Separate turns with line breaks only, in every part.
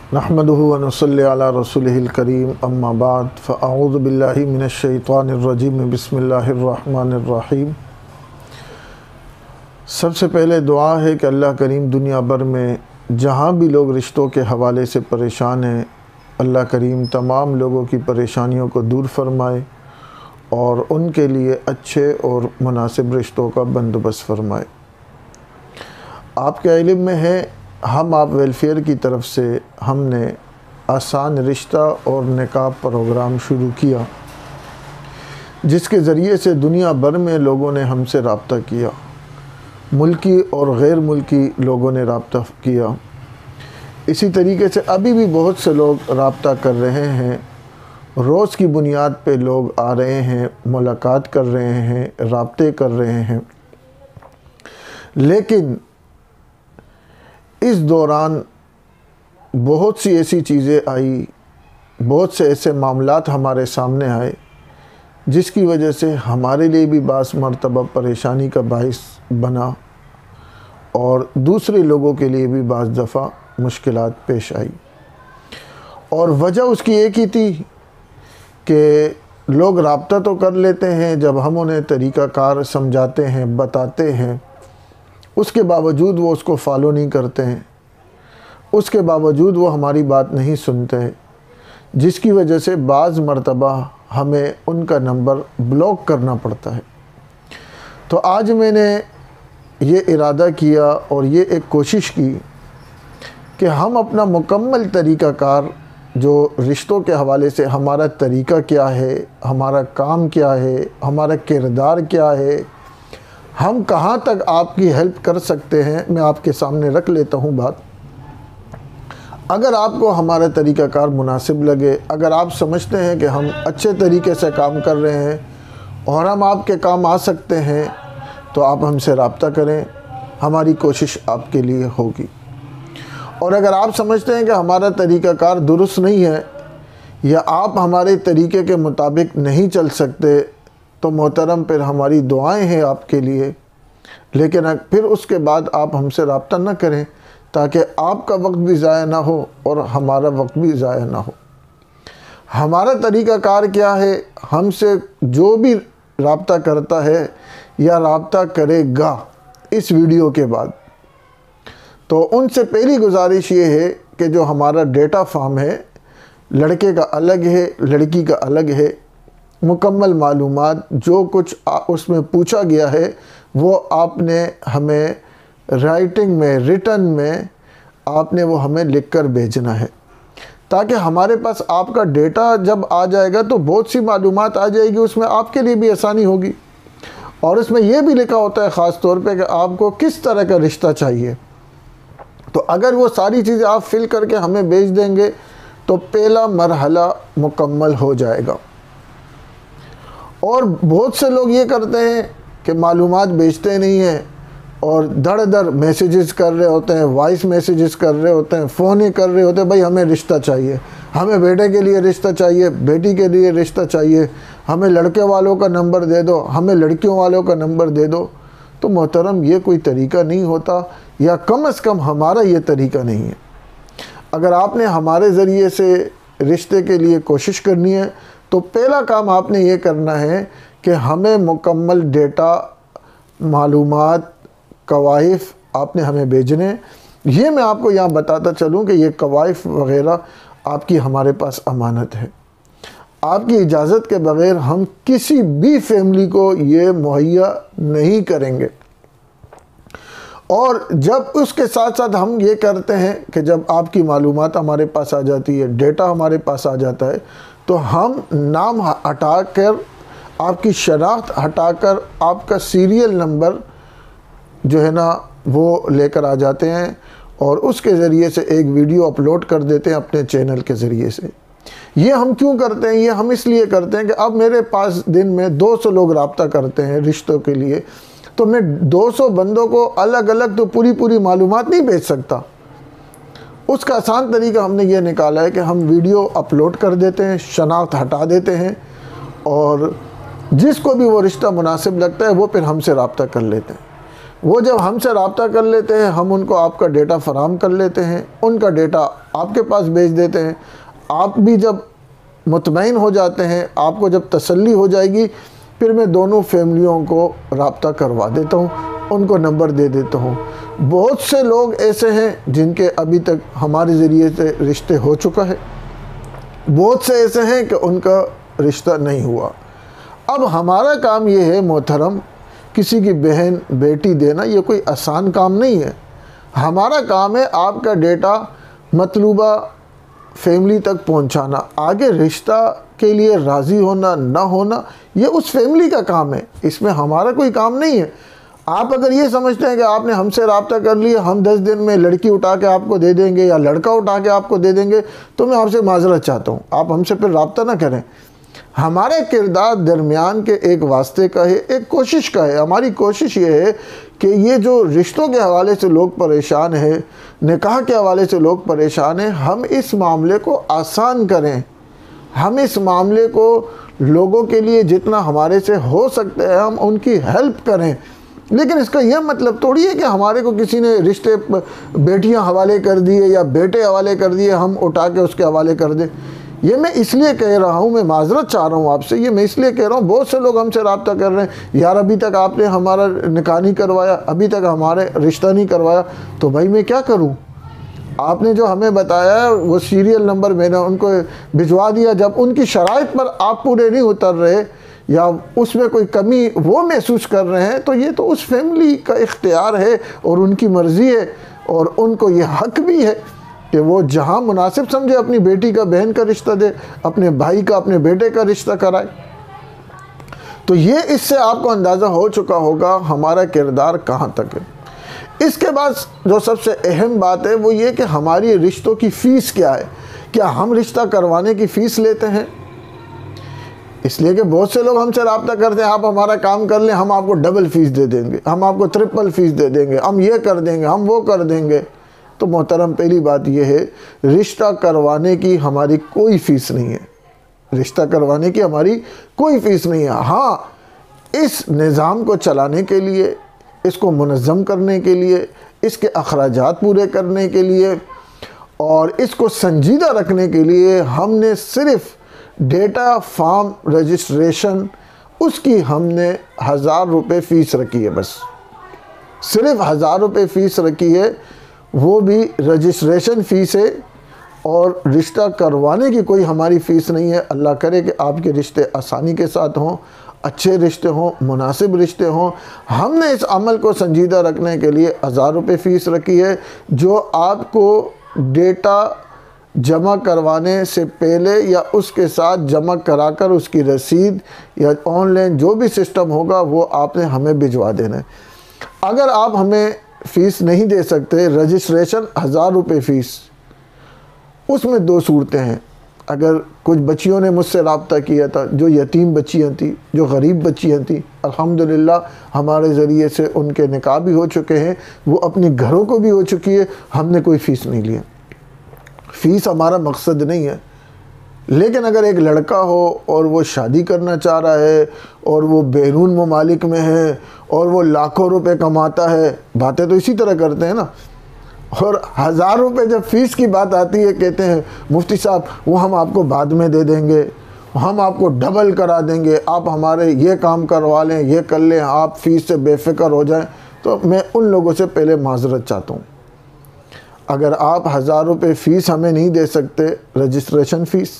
नहमदुहु व नसल्ली अला रसूलिहिल करीम अम्मा बाद फ़अऊज़ु बिल्लाहि मिनश्शैतानिर रजीम बिस्मिल्लाहिर रहमानिर रहीम। सबसे पहले दुआ है कि अल्लाह करीम दुनिया भर में जहाँ भी लोग रिश्तों के हवाले से परेशान हैं, अल्लाह करीम तमाम लोगों की परेशानियों को दूर फरमाए और उनके लिए अच्छे और मुनासिब रिश्तों का बंदोबस्त फरमाए। आपके इल्म में है, हम आप वेलफेयर की तरफ से हमने आसान रिश्ता और निकाह प्रोग्राम शुरू किया, जिसके ज़रिए से दुनिया भर में लोगों ने हमसे रब्ता किया। मुल्की और गैर मुल्की लोगों ने रब्ता किया। इसी तरीके से अभी भी बहुत से लोग रब्ता कर रहे हैं। रोज़ की बुनियाद पे लोग आ रहे हैं, मुलाकात कर रहे हैं, रब्ते कर रहे हैं। लेकिन इस दौरान बहुत सी ऐसी चीज़ें आई, बहुत से ऐसे मामलात हमारे सामने आए, जिसकी वजह से हमारे लिए भी बास मरतबा परेशानी का बाइस बना और दूसरे लोगों के लिए भी बाज़ दफ़ा मुश्किलात पेश आई। और वजह उसकी एक ही थी कि लोग रब्ता तो कर लेते हैं, जब हम उन्हें तरीक़ाकार समझाते हैं, बताते हैं, उसके बावजूद वो उसको फॉलो नहीं करते हैं, उसके बावजूद वो हमारी बात नहीं सुनते हैं, जिसकी वजह से बाज़ मरतबा हमें उनका नंबर ब्लॉक करना पड़ता है। तो आज मैंने ये इरादा किया और ये एक कोशिश की कि हम अपना मुकम्मल तरीक़ाकार, जो रिश्तों के हवाले से हमारा तरीक़ा क्या है, हमारा काम क्या है, हमारा किरदार क्या है, हम कहाँ तक आपकी हेल्प कर सकते हैं, मैं आपके सामने रख लेता हूँ बात। अगर आपको हमारा तरीक़ाकार मुनासिब लगे, अगर आप समझते हैं कि हम अच्छे तरीके से काम कर रहे हैं और हम आपके काम आ सकते हैं, तो आप हमसे रब्ता करें, हमारी कोशिश आपके लिए होगी। और अगर आप समझते हैं कि हमारा तरीक़ाकार दुरुस्त नहीं है या आप हमारे तरीक़े के मुताबिक नहीं चल सकते, तो मोहतरम फिर हमारी दुआएं हैं आपके लिए, लेकिन फिर उसके बाद आप हमसे रब्ता न करें, ताकि आपका वक्त भी ज़ाया ना हो और हमारा वक्त भी ज़ाया ना हो। हमारा तरीक़ाकार क्या है, हमसे जो भी रब्ता करता है या रब्ता करेगा इस वीडियो के बाद, तो उनसे पहली गुजारिश ये है कि जो हमारा डेटा फॉर्म है, लड़के का अलग है, लड़की का अलग है, मुकम्मल मालूमात जो कुछ उसमें पूछा गया है वो आपने हमें राइटिंग में, रिटन में आपने वो हमें लिखकर भेजना है, ताकि हमारे पास आपका डेटा जब आ जाएगा तो बहुत सी मालूमात आ जाएगी, उसमें आपके लिए भी आसानी होगी। और उसमें यह भी लिखा होता है ख़ास तौर पे कि आपको किस तरह का रिश्ता चाहिए। तो अगर वो सारी चीज़ें आप फिल करके हमें भेज देंगे तो पहला मरहला मुकम्मल हो जाएगा। और बहुत से लोग ये करते हैं कि मालूमात भेजते नहीं हैं और धड़ धड़ मैसेजेस कर रहे होते हैं, वॉइस मैसेजेस कर रहे होते हैं, फ़ोन ही कर रहे होते हैं, भाई हमें रिश्ता चाहिए, हमें बेटे के लिए रिश्ता चाहिए, बेटी के लिए रिश्ता चाहिए, हमें लड़के वालों का नंबर दे दो, हमें लड़कियों वालों का नंबर दे दो। तो मोहतरम ये कोई तरीक़ा नहीं होता, या कम से कम हमारा ये तरीक़ा नहीं है। अगर आपने हमारे ज़रिए से रिश्ते के लिए कोशिश करनी है, तो पहला काम आपने ये करना है कि हमें मुकम्मल डेटा, मालूमात, कवाइफ आपने हमें भेजने। ये मैं आपको यहाँ बताता चलूँ कि ये कवाइफ वग़ैरह आपकी हमारे पास अमानत है। आपकी इजाज़त के बग़ैर हम किसी भी फैमिली को ये मुहैया नहीं करेंगे। और जब उसके साथ साथ हम ये करते हैं कि जब आपकी मालूमात हमारे पास आ जाती है, डेटा हमारे पास आ जाता है, तो हम नाम हटाकर, आपकी शनाख्त हटाकर, आपका सीरियल नंबर जो है ना वो लेकर आ जाते हैं और उसके ज़रिए से एक वीडियो अपलोड कर देते हैं अपने चैनल के ज़रिए से। ये हम क्यों करते हैं? ये हम इसलिए करते हैं कि अब मेरे पास दिन में 200 लोग रब्ता करते हैं रिश्तों के लिए, तो मैं 200 बंदों को अलग अलग तो पूरी मालूमात नहीं भेज सकता। उसका आसान तरीका हमने ये निकाला है कि हम वीडियो अपलोड कर देते हैं, शनाख्त हटा देते हैं और जिसको भी वो रिश्ता मुनासिब लगता है वो फिर हमसे रब्ता कर लेते हैं। वो जब हमसे रब्ता कर लेते हैं, हम उनको आपका डेटा फराहम कर लेते हैं, उनका डेटा आपके पास भेज देते हैं। आप भी जब मुतमईन हो जाते हैं, आपको जब तसल्ली हो जाएगी, फिर मैं दोनों फैमिलियों को रब्ता करवा देता हूँ, उनको नंबर दे देता हूँ। बहुत से लोग ऐसे हैं जिनके अभी तक हमारे ज़रिए से रिश्ते हो चुका है, बहुत से ऐसे हैं कि उनका रिश्ता नहीं हुआ। अब हमारा काम ये है मोहतरम, किसी की बहन बेटी देना ये कोई आसान काम नहीं है। हमारा काम है आपका डेटा मतलूबा फैमिली तक पहुंचाना। आगे रिश्ता के लिए राज़ी होना ना होना ये उस फैमिली का काम है, इसमें हमारा कोई काम नहीं है। आप अगर ये समझते हैं कि आपने हमसे रब्ता कर लिया, हम 10 दिन में लड़की उठा के आपको दे देंगे या लड़का उठा के आपको दे देंगे, तो मैं आपसे माजरत चाहता हूँ, आप हमसे फिर रब्ता ना करें। हमारा किरदार दरमियान के एक वास्ते का है, एक कोशिश का है। हमारी कोशिश ये है कि ये जो रिश्तों के हवाले से लोग परेशान हैं, निकाह के हवाले से लोग परेशान हैं, हम इस मामले को आसान करें। हम इस मामले को लोगों के लिए जितना हमारे से हो सकता है हम उनकी हेल्प करें। लेकिन इसका यह मतलब थोड़ी है कि हमारे को किसी ने रिश्ते बेटियां हवाले कर दिए या बेटे हवाले कर दिए, हम उठा के उसके हवाले कर दें। ये मैं इसलिए कह रहा हूँ, मैं माजरत चाह रहा हूँ आपसे, ये मैं इसलिए कह रहा हूँ, बहुत से लोग हमसे रब्ता कर रहे हैं, यार अभी तक आपने हमारा निकाह नहीं करवाया, अभी तक हमारे रिश्ता नहीं करवाया। तो भाई मैं क्या करूँ? आपने जो हमें बताया वो सीरियल नंबर मैंने उनको भिजवा दिया। जब उनकी शराइत पर आप पूरे नहीं उतर रहे या उसमें कोई कमी वो महसूस कर रहे हैं, तो ये तो उस फैमिली का इख्तियार है और उनकी मर्ज़ी है, और उनको ये हक़ भी है कि वो जहाँ मुनासिब समझे अपनी बेटी का बहन का रिश्ता दे, अपने भाई का अपने बेटे का रिश्ता कराए। तो ये इससे आपको अंदाज़ा हो चुका होगा हमारा किरदार कहाँ तक है। इसके बाद जो सबसे अहम बात है वो ये कि हमारी रिश्तों की फ़ीस क्या है। क्या हम रिश्ता करवाने की फ़ीस लेते हैं? इसलिए कि बहुत से लोग हमसे रब्ता करते हैं, आप हमारा काम कर लें, हम आपको डबल फ़ीस दे देंगे, हम आपको ट्रिपल फ़ीस दे देंगे, हम ये कर देंगे, हम वो कर देंगे। तो मोहतरम पहली बात यह है, रिश्ता करवाने की हमारी कोई फ़ीस नहीं है। रिश्ता करवाने की हमारी कोई फ़ीस नहीं है। हाँ, इस निज़ाम को चलाने के लिए, इसको मुनज़्ज़म करने के लिए, इसके अखराजात पूरे करने के लिए और इसको संजीदा रखने के लिए हमने सिर्फ़ डेटा फॉर्म रजिस्ट्रेशन, उसकी हमने 1000 रुपये फ़ीस रखी है। बस सिर्फ़ 1000 रुपये फ़ीस रखी है, वो भी रजिस्ट्रेशन फ़ीस है और रिश्ता करवाने की कोई हमारी फ़ीस नहीं है। अल्लाह करे कि आपके रिश्ते आसानी के साथ हों, अच्छे रिश्ते हों, मुनासिब रिश्ते हों। हमने इस अमल को संजीदा रखने के लिए 1000 रुपये फ़ीस रखी है, जो आपको डेटा जमा करवाने से पहले या उसके साथ जमा कराकर उसकी रसीद या ऑनलाइन जो भी सिस्टम होगा वो आपने हमें भिजवा देना है। अगर आप हमें फ़ीस नहीं दे सकते, रजिस्ट्रेशन 1000 रुपये फ़ीस, उसमें 2 सूरतें हैं। अगर कुछ बच्चियों ने मुझसे रब्ता किया था, जो यतीम बच्चियाँ थी, जो गरीब बच्चियाँ थी, अल्हम्दुलिल्लाह हमारे ज़रिए से उनके निकाह भी हो चुके हैं, वो अपने घरों को भी हो चुकी है, हमने कोई फ़ीस नहीं लिया। फ़ीस हमारा मकसद नहीं है। लेकिन अगर एक लड़का हो और वो शादी करना चाह रहा है और वो बैरून ममालिक में है और वो लाखों रुपए कमाता है, बातें तो इसी तरह करते हैं ना, और 1000 रुपये जब फ़ीस की बात आती है कहते हैं मुफ्ती साहब वो हम आपको बाद में दे देंगे, हम आपको डबल करा देंगे, आप हमारे ये काम करवा लें, ये कर लें, आप फ़ीस से बेफ़िक्र हो जाएं। तो मैं उन लोगों से पहले माजरत चाहता हूँ। अगर आप 1000 रुपये फ़ीस हमें नहीं दे सकते, रजिस्ट्रेशन फ़ीस,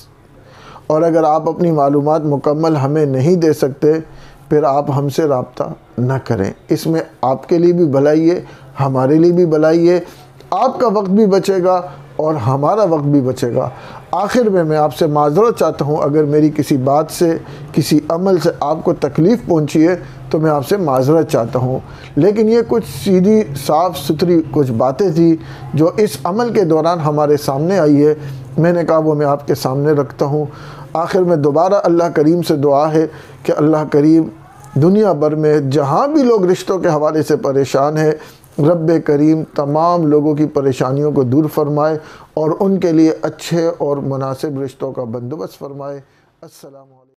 और अगर आप अपनी मालूमात मुकम्मल हमें नहीं दे सकते, फिर आप हमसे रब्ता न करें। इसमें आपके लिए भी भलाई है, हमारे लिए भी भलाई है, आपका वक्त भी बचेगा और हमारा वक्त भी बचेगा। आखिर में मैं आपसे माजरत चाहता हूँ, अगर मेरी किसी बात से, किसी अमल से आपको तकलीफ़ पहुँची है तो मैं आपसे माजरत चाहता हूँ। लेकिन ये कुछ सीधी साफ़ सुथरी कुछ बातें थी जो इस अमल के दौरान हमारे सामने आई है, मैंने कहा वो मैं आपके सामने रखता हूँ। आखिर में दोबारा अल्लाह करीम से दुआ है कि अल्लाह करीम दुनिया भर में जहाँ भी लोग रिश्तों के हवाले से परेशान है, रब्बे करीम तमाम लोगों की परेशानियों को दूर फरमाए और उनके लिए अच्छे और मुनासिब रिश्तों का बंदोबस्त फरमाए। अस्सलाम वालेकुम।